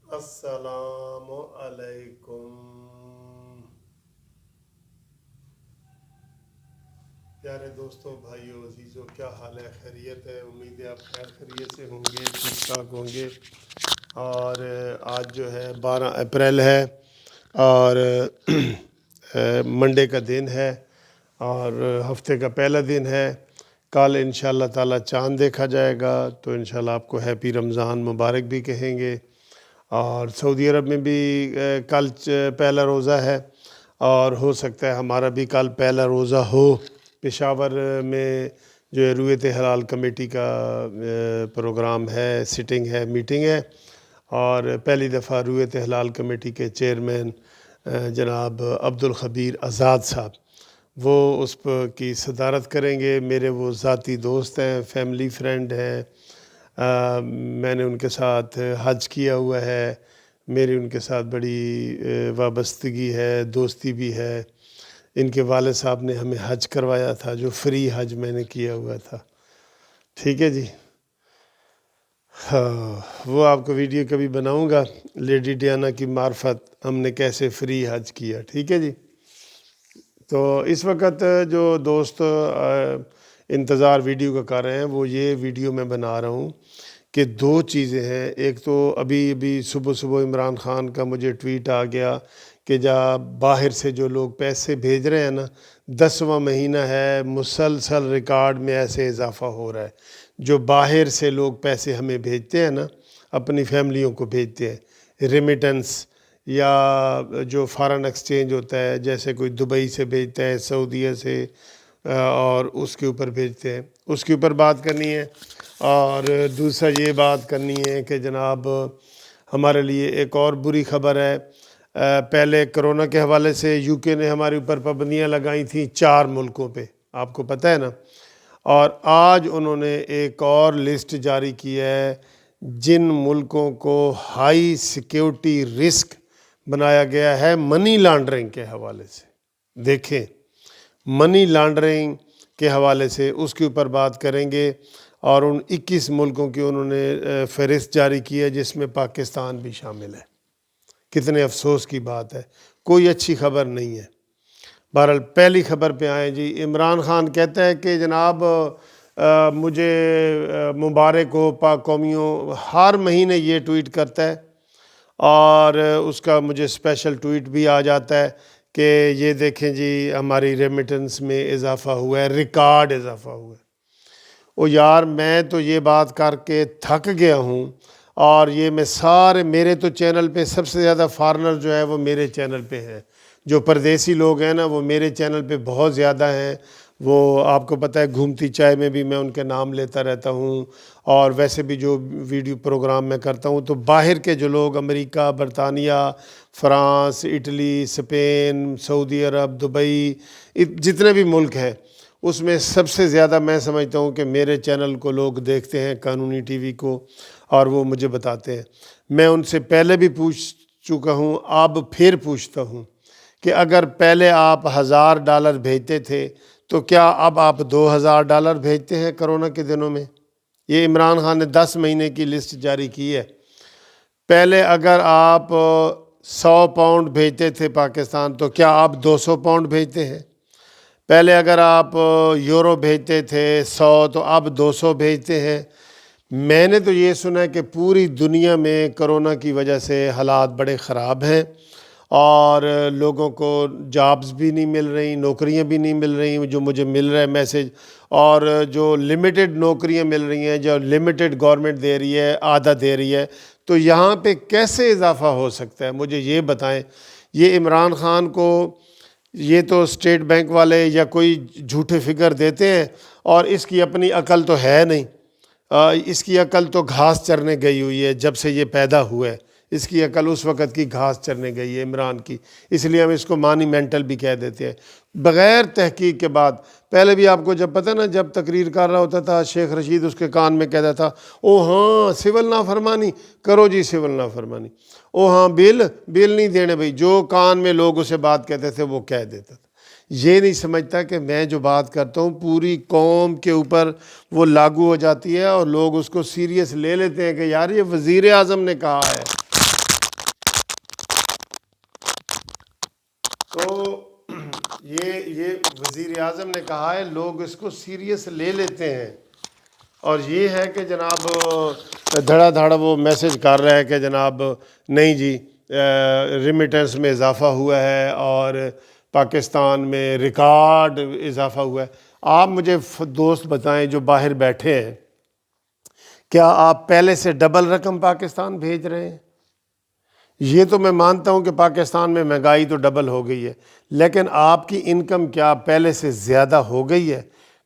السلام علیکم پیارے دوستوں، بھائیوں، عزیزوں، کیا حال ہے؟ خیریت ہے؟ امید ہے آپ خیر خیریت سے ہوں گے، ٹھیک ٹھاک ہوں گے۔ اور آج جو ہے 12 اپریل ہے، اور منڈے کا دن ہے، اور ہفتے کا پہلا دن ہے۔ کل انشاءاللہ تعالیٰ چاند دیکھا جائے گا، تو انشاءاللہ آپ کو ہیپی رمضان مبارک بھی کہیں گے۔ اور سعودی عرب میں بھی کل پہلا روزہ ہے، اور ہو سکتا ہے ہمارا بھی کل پہلا روزہ ہو۔ پشاور میں جو ہے رویت حلال کمیٹی کا پروگرام ہے، سٹنگ ہے، میٹنگ ہے، اور پہلی دفعہ رویت حلال کمیٹی کے چیئرمین جناب عبدالخبیر آزاد صاحب وہ اس کی صدارت کریں گے۔ میرے وہ ذاتی دوست ہیں، فیملی فرینڈ ہیں، میں نے ان کے ساتھ حج کیا ہوا ہے، میری ان کے ساتھ بڑی وابستگی ہے، دوستی بھی ہے۔ ان کے والد صاحب نے ہمیں حج کروایا تھا، جو فری حج میں نے کیا ہوا تھا۔ ٹھیک ہے جی، ہاں، وہ آپ کو ویڈیو کبھی بناؤں گا، لیڈی ڈیانا کی معرفت ہم نے کیسے فری حج کیا۔ ٹھیک ہے جی۔ تو اس وقت جو دوست انتظار ویڈیو کا کر رہے ہیں، وہ یہ ویڈیو میں بنا رہا ہوں کہ دو چیزیں ہیں۔ ایک تو ابھی صبح عمران خان کا مجھے ٹویٹ آ گیا کہ جب باہر سے جو لوگ پیسے بھیج رہے ہیں نا، 10واں مہینہ ہے، مسلسل ریکارڈ میں ایسے اضافہ ہو رہا ہے۔ جو باہر سے لوگ پیسے ہمیں بھیجتے ہیں نا، اپنی فیملیوں کو بھیجتے ہیں، ریمیٹنس یا جو فارن ایکسچینج ہوتا ہے، جیسے کوئی دبئی سے بھیجتا ہے، سعودیہ سے، اور اس کے اوپر بھیجتے ہیں، اس کے اوپر بات کرنی ہے۔ اور دوسرا یہ بات کرنی ہے کہ جناب ہمارے لیے ایک اور بری خبر ہے۔ پہلے کرونا کے حوالے سے یو کے نے ہمارے اوپر پابندیاں لگائی تھیں 4 ملکوں پہ، آپ کو پتہ ہے نا۔ اور آج انہوں نے ایک اور لسٹ جاری کی ہے، جن ملکوں کو ہائی سیکیورٹی رسک بنایا گیا ہے منی لانڈرنگ کے حوالے سے۔ دیکھیں، منی لانڈرنگ کے حوالے سے اس کے اوپر بات کریں گے، اور ان 21 ملکوں کی انہوں نے فہرست جاری کی ہے، جس میں پاکستان بھی شامل ہے۔ کتنے افسوس کی بات ہے، کوئی اچھی خبر نہیں ہے۔ بہرحال پہلی خبر پہ آئیں جی۔ عمران خان کہتا ہے کہ جناب مجھے مبارک ہو پاک قومیوں، ہر مہینے یہ ٹویٹ کرتا ہے، اور اس کا مجھے اسپیشل ٹویٹ بھی آ جاتا ہے کہ یہ دیکھیں جی ہماری ریمیٹنس میں اضافہ ہوا ہے، ریکارڈ اضافہ ہوا ہے۔ او یار، میں تو یہ بات کر کے تھک گیا ہوں، اور یہ میں میرے تو چینل پہ سب سے زیادہ فارنر جو ہے وہ میرے چینل پہ ہیں۔ جو پردیسی لوگ ہیں نا، وہ میرے چینل پہ بہت زیادہ ہیں۔ وہ آپ کو پتہ ہے، گھومتی چائے میں بھی میں ان کے نام لیتا رہتا ہوں، اور ویسے بھی جو ویڈیو پروگرام میں کرتا ہوں، تو باہر کے جو لوگ امریکہ، برطانیہ، فرانس، اٹلی، اسپین، سعودی عرب، دبئی، جتنے بھی ملک ہیں، اس میں سب سے زیادہ میں سمجھتا ہوں کہ میرے چینل کو لوگ دیکھتے ہیں، قانونی ٹی وی کو، اور وہ مجھے بتاتے ہیں۔ میں ان سے پہلے بھی پوچھ چکا ہوں، اب پھر پوچھتا ہوں کہ اگر پہلے آپ $1000 بھیجتے تھے، تو کیا اب آپ $2000 بھیجتے ہیں کرونا کے دنوں میں؟ یہ عمران خان نے 10 مہینے کی لسٹ جاری کی ہے۔ پہلے اگر آپ 100 پاؤنڈ بھیجتے تھے پاکستان، تو کیا آپ 200 پاؤنڈ بھیجتے ہیں؟ پہلے اگر آپ یورو بھیجتے تھے 100، تو اب 200 بھیجتے ہیں۔ میں نے تو یہ سنا ہے کہ پوری دنیا میں کرونا کی وجہ سے حالات بڑے خراب ہیں، اور لوگوں کو جابز بھی نہیں مل رہی، نوکریاں بھی نہیں مل رہی، جو مجھے مل رہا ہے میسج، اور جو لمیٹڈ نوکریاں مل رہی ہیں، جو لمیٹڈ گورنمنٹ دے رہی ہے، آدھا دے رہی ہے، تو یہاں پہ کیسے اضافہ ہو سکتا ہے؟ مجھے یہ بتائیں۔ یہ عمران خان کو یہ تو اسٹیٹ بینک والے یا کوئی جھوٹے فگر دیتے ہیں، اور اس کی اپنی عقل تو ہے نہیں۔ اس کی عقل تو گھاس چرنے گئی ہوئی ہے جب سے یہ پیدا ہوا ہے۔ اس کی عقل اس وقت کی گھاس چرنے گئی ہے عمران کی، اس لیے ہم اس کو مانی مینٹل بھی کہہ دیتے ہیں۔ بغیر تحقیق کے بعد، پہلے بھی آپ کو جب پتہ نا، جب تقریر کر رہا ہوتا تھا شیخ رشید، اس کے کان میں کہتا تھا، او ہاں سول نافرمانی کرو جی، سول نافرمانی، او ہاں بل نہیں دینے بھائی، جو کان میں لوگ اسے بات کہتے تھے وہ کہہ دیتا تھا۔ یہ نہیں سمجھتا کہ میں جو بات کرتا ہوں پوری قوم کے اوپر وہ لاگو ہو جاتی ہے، اور لوگ اس کو سیریس لے لیتے ہیں کہ یار یہ وزیر اعظم نے کہا ہے۔ یہ وزیر اعظم نے کہا ہے، لوگ اس کو سیریس لے لیتے ہیں، اور یہ ہے کہ جناب دھڑا دھڑا وہ میسج کر رہا ہے کہ جناب نہیں جی ریمیٹنس میں اضافہ ہوا ہے اور پاکستان میں ریکارڈ اضافہ ہوا ہے۔ آپ مجھے دوست بتائیں جو باہر بیٹھے ہیں، کیا آپ پہلے سے ڈبل رقم پاکستان بھیج رہے ہیں؟ یہ تو میں مانتا ہوں کہ پاکستان میں مہنگائی تو ڈبل ہو گئی ہے، لیکن آپ کی انکم کیا پہلے سے زیادہ ہو گئی ہے؟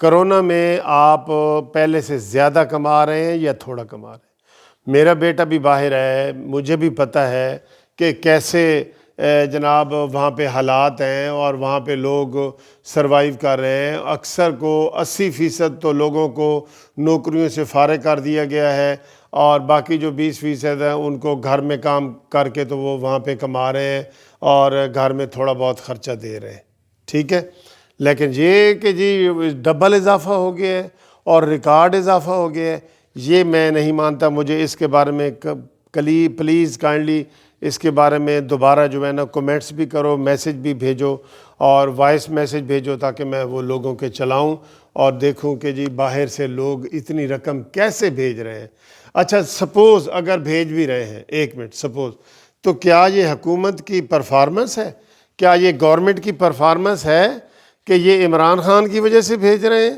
کرونا میں آپ پہلے سے زیادہ کما رہے ہیں یا تھوڑا کما رہے ہیں؟ میرا بیٹا بھی باہر ہے، مجھے بھی پتہ ہے کہ کیسے جناب وہاں پہ حالات ہیں، اور وہاں پہ لوگ سروائیو کر رہے ہیں۔ اکثر کو 80% تو لوگوں کو نوکریوں سے فارغ کر دیا گیا ہے، اور باقی جو 20% ہیں ان کو گھر میں کام کر کے تو وہ وہاں پہ کما رہے ہیں اور گھر میں تھوڑا بہت خرچہ دے رہے ہیں، ٹھیک ہے۔ لیکن یہ کہ جی ڈبل اضافہ ہو گیا ہے اور ریکارڈ اضافہ ہو گیا ہے، یہ میں نہیں مانتا۔ مجھے اس کے بارے میں پلیز کائنڈلی اس کے بارے میں دوبارہ جو ہے نا کومنٹس بھی کرو، میسج بھی بھیجو اور وائس میسج بھیجو، تاکہ میں وہ لوگوں کے چلاؤں اور دیکھوں کہ جی باہر سے لوگ اتنی رقم کیسے بھیج رہے ہیں۔ اچھا سپوز اگر بھیج بھی رہے ہیں، ایک منٹ سپوز، تو کیا یہ حکومت کی پرفارمنس ہے؟ کیا یہ گورنمنٹ کی پرفارمنس ہے کہ یہ عمران خان کی وجہ سے بھیج رہے ہیں،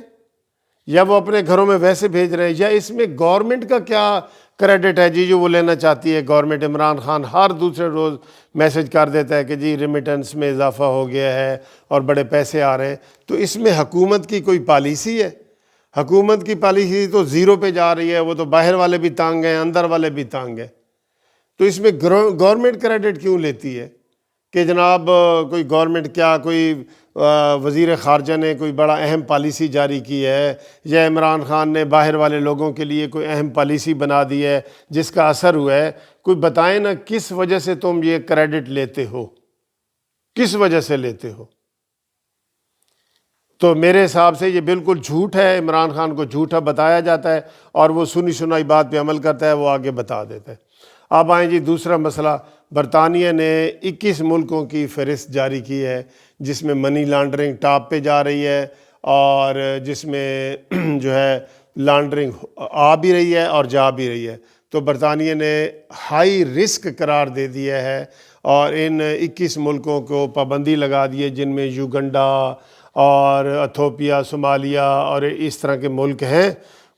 یا وہ اپنے گھروں میں ویسے بھیج رہے ہیں، یا اس میں گورنمنٹ کا کیا کریڈٹ ہے جی جو وہ لینا چاہتی ہے؟ گورنمنٹ عمران خان ہر دوسرے روز میسج کر دیتا ہے کہ جی ریمیٹنس میں اضافہ ہو گیا ہے اور بڑے پیسے آ رہے ہیں، تو اس میں حکومت کی کوئی پالیسی ہے؟ حکومت کی پالیسی تو زیرو پہ جا رہی ہے، وہ تو باہر والے بھی تانگ ہیں، اندر والے بھی تانگ ہیں، تو اس میں گورنمنٹ کریڈٹ کیوں لیتی ہے کہ جناب کوئی گورنمنٹ کیا کوئی وزیر خارجہ نے کوئی بڑا اہم پالیسی جاری کی ہے، یا عمران خان نے باہر والے لوگوں کے لیے کوئی اہم پالیسی بنا دی ہے جس کا اثر ہوا ہے؟ کوئی بتائیں نا کس وجہ سے تم یہ کریڈٹ لیتے ہو، کس وجہ سے لیتے ہو؟ تو میرے حساب سے یہ بالکل جھوٹ ہے، عمران خان کو جھوٹا بتایا جاتا ہے اور وہ سنی سنائی بات پہ عمل کرتا ہے، وہ آگے بتا دیتا ہے۔ اب آئیں جی دوسرا مسئلہ، برطانیہ نے 21 ملکوں کی فہرست جاری کی ہے جس میں منی لانڈرنگ ٹاپ پہ جا رہی ہے، اور جس میں جو ہے لانڈرنگ آ بھی رہی ہے اور جا بھی رہی ہے۔ تو برطانیہ نے ہائی رسک قرار دے دیا ہے اور ان 21 ملکوں کو پابندی لگا دی ہے، جن میں یوگنڈا اور ایتھوپیا، صومالیہ اور اس طرح کے ملک ہیں۔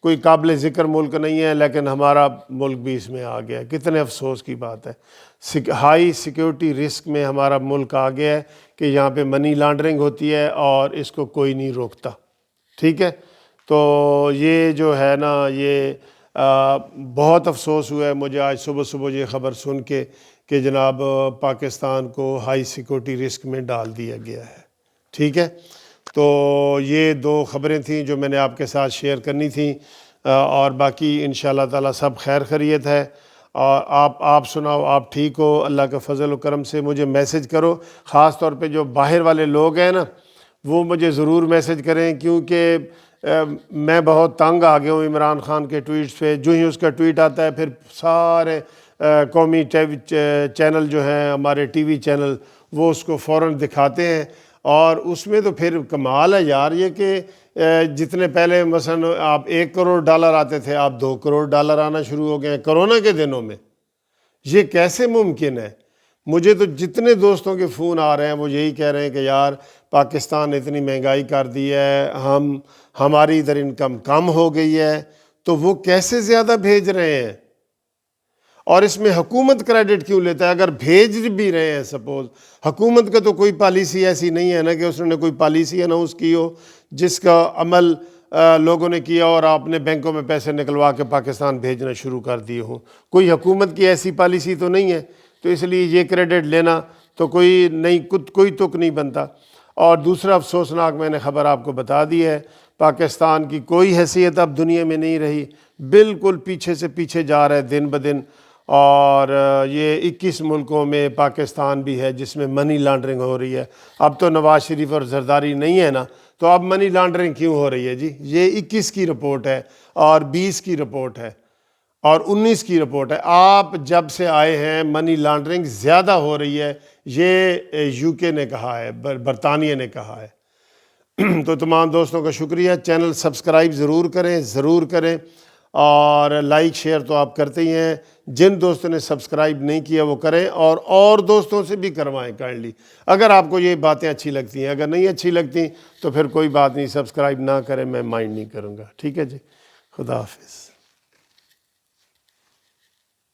کوئی قابل ذکر ملک نہیں ہے، لیکن ہمارا ملک بھی اس میں آ گیا ہے۔ کتنے افسوس کی بات ہے، ہائی سیکیورٹی رسک میں ہمارا ملک آ گیا ہے کہ یہاں پہ منی لانڈرنگ ہوتی ہے اور اس کو کوئی نہیں روکتا، ٹھیک ہے۔ تو یہ جو ہے نا یہ بہت افسوس ہوا ہے مجھے آج صبح صبح یہ خبر سن کے کہ جناب پاکستان کو ہائی سیکیورٹی رسک میں ڈال دیا گیا ہے، ٹھیک ہے۔ تو یہ دو خبریں تھیں جو میں نے آپ کے ساتھ شیئر کرنی تھیں، اور باقی انشاءاللہ تعالی سب خیر خیریت ہے۔ اور آپ سناؤ، آپ ٹھیک ہو؟ اللہ کا فضل و کرم سے مجھے میسج کرو، خاص طور پہ جو باہر والے لوگ ہیں نا وہ مجھے ضرور میسج کریں، کیونکہ میں بہت تنگ آ گیا ہوں عمران خان کے ٹویٹس پہ۔ جو ہی اس کا ٹویٹ آتا ہے پھر سارے قومی چینل جو ہیں ہمارے ٹی وی چینل وہ اس کو فوراً دکھاتے ہیں، اور اس میں تو پھر کمال ہے یار یہ کہ جتنے پہلے مثلا آپ $1 کروڑ آتے تھے، آپ $2 کروڑ آنا شروع ہو گئے ہیں کرونا کے دنوں میں۔ یہ کیسے ممکن ہے؟ مجھے تو جتنے دوستوں کے فون آ رہے ہیں وہ یہی کہہ رہے ہیں کہ یار پاکستان نے اتنی مہنگائی کر دی ہے، ہماری ادھر انکم کم ہو گئی ہے، تو وہ کیسے زیادہ بھیج رہے ہیں؟ اور اس میں حکومت کریڈٹ کیوں لیتا ہے؟ اگر بھیج بھی رہے ہیں سپوز، حکومت کا تو کوئی پالیسی ایسی نہیں ہے نا کہ اس نے کوئی پالیسی اناؤنس کی ہو جس کا عمل لوگوں نے کیا اور آپ نے بینکوں میں پیسے نکلوا کے پاکستان بھیجنا شروع کر دیے ہوں۔ کوئی حکومت کی ایسی پالیسی تو نہیں ہے، تو اس لیے یہ کریڈٹ لینا تو کوئی تک نہیں بنتا۔ اور دوسرا افسوسناک میں نے خبر آپ کو بتا دی ہے، پاکستان کی کوئی حیثیت اب دنیا میں نہیں رہی، بالکل پیچھے سے پیچھے جا رہا ہے دن بدن، اور یہ 21 ملکوں میں پاکستان بھی ہے جس میں منی لانڈرنگ ہو رہی ہے۔ اب تو نواز شریف اور زرداری نہیں ہے نا، تو اب منی لانڈرنگ کیوں ہو رہی ہے جی؟ یہ 21 کی رپورٹ ہے اور 20 کی رپورٹ ہے۔ اور 19 کی رپورٹ ہے. آپ جب سے آئے ہیں منی لانڈرنگ زیادہ ہو رہی ہے، یہ یو کے نے کہا ہے، برطانیہ نے کہا ہے. تو تمام دوستوں کا شکریہ. چینل سبسکرائب ضرور کریں اور لائک شیئر تو آپ کرتے ہی ہیں. جن دوستوں نے سبسکرائب نہیں کیا وہ کریں اور دوستوں سے بھی کروائیں کائنڈلی، اگر آپ کو یہ باتیں اچھی لگتی ہیں. اگر نہیں اچھی لگتی تو پھر کوئی بات نہیں، سبسکرائب نہ کریں، میں مائنڈ نہیں کروں گا. ٹھیک ہے جی، خدا حافظ.